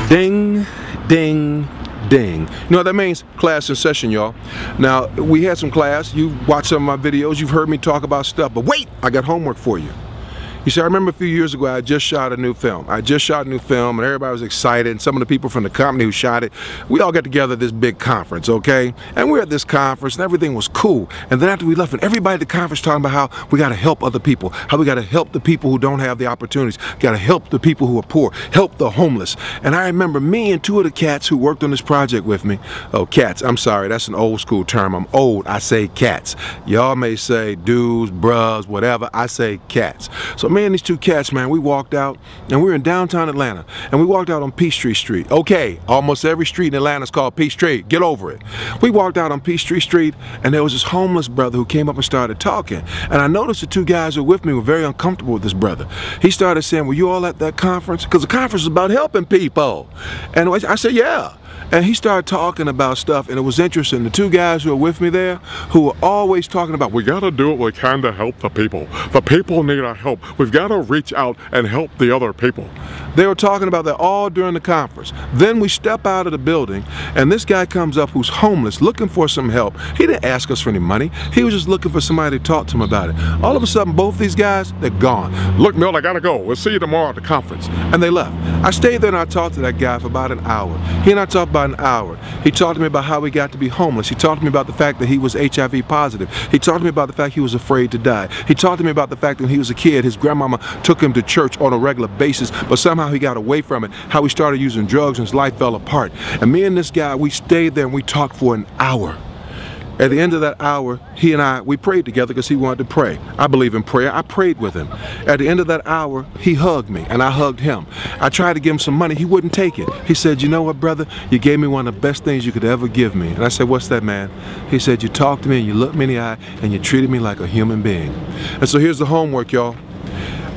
Ding, ding, ding. You know what that means? Class in session, y'all. Now, we had some class. You watched some of my videos. You've heard me talk about stuff. But wait, I got homework for you. You see, I remember a few years ago, I just shot a new film. And everybody was excited. And some of the people from the company who shot it, we all got together at this big conference, okay? And we're at this conference, and everything was cool. And then after we left, and everybody at the conference talking about how we got to help other people, how we got to help the people who don't have the opportunities, got to help the people who are poor, help the homeless. And I remember me and two of the cats who worked on this project with me. Oh, cats, I'm sorry, that's an old school term. I'm old, I say cats. Y'all may say dudes, bruhs, whatever, I say cats. So me and these two cats, man, we walked out, and we were in downtown Atlanta, and we walked out on Peachtree Street. Okay, almost every street in Atlanta is called Peachtree. Get over it. We walked out on Peachtree Street, and there was this homeless brother who came up and started talking. And I noticed the two guys who were with me were very uncomfortable with this brother. He started saying, "Were you all at that conference?" Because the conference is about helping people. And I said, "Yeah." And he started talking about stuff, and it was interesting. The two guys who were with me there, who were always talking about, we gotta do what we can to help the people. The people need our help. We've gotta reach out and help the other people. They were talking about that all during the conference. Then we step out of the building, and this guy comes up who's homeless, looking for some help. He didn't ask us for any money. He was just looking for somebody to talk to him about it. All of a sudden, both these guys, they're gone. "Look, Milt, I gotta go. We'll see you tomorrow at the conference." And they left. I stayed there and I talked to that guy for about an hour. He and I talked about an hour. He talked to me about how he got to be homeless. He talked to me about the fact that he was HIV positive. He talked to me about the fact he was afraid to die. He talked to me about the fact that when he was a kid, his grandmama took him to church on a regular basis, but somehow he got away from it, how he started using drugs and his life fell apart. And me and this guy, we stayed there and we talked for an hour. At the end of that hour, he and I, we prayed together because he wanted to pray. I believe in prayer. I prayed with him. At the end of that hour, he hugged me and I hugged him. I tried to give him some money. He wouldn't take it. He said, "You know what, brother? You gave me one of the best things you could ever give me." And I said, "What's that, man?" He said, "You talked to me and you looked me in the eye and you treated me like a human being." And so here's the homework, y'all.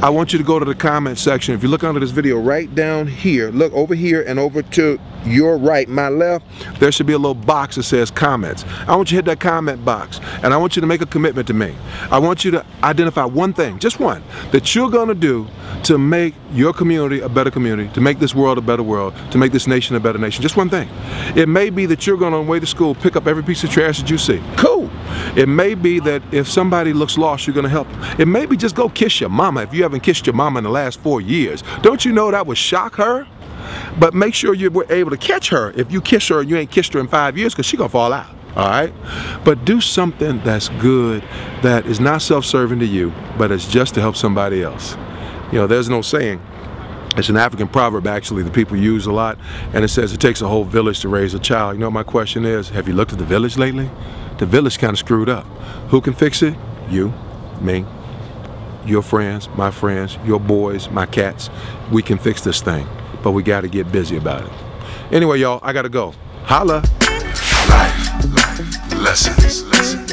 I want you to go to the comment section. If you look under this video right down here, look over here and over to your right, my left, there should be a little box that says comments. I want you to hit that comment box, and I want you to make a commitment to me. I want you to identify one thing, just one, that you're gonna do to make your community a better community, to make this world a better world, to make this nation a better nation. Just one thing. It may be that you're gonna, on the way to school, pick up every piece of trash that you see. Cool. It may be that if somebody looks lost, you're gonna help them. It may be just go kiss your mama if you haven't kissed your mama in the last 4 years. Don't you know that would shock her? But make sure you were able to catch her. If you kiss her and you ain't kissed her in 5 years, because she's gonna fall out, all right? But do something that's good, that is not self-serving to you, but it's just to help somebody else. You know, there's no saying. It's an African proverb, actually, that people use a lot, and it says it takes a whole village to raise a child. You know what my question is? Have you looked at the village lately? The village kind of screwed up. Who can fix it? You, me, your friends, your boys, my cats. We can fix this thing, but we got to get busy about it. Anyway, y'all, I got to go. Holla. Life lessons.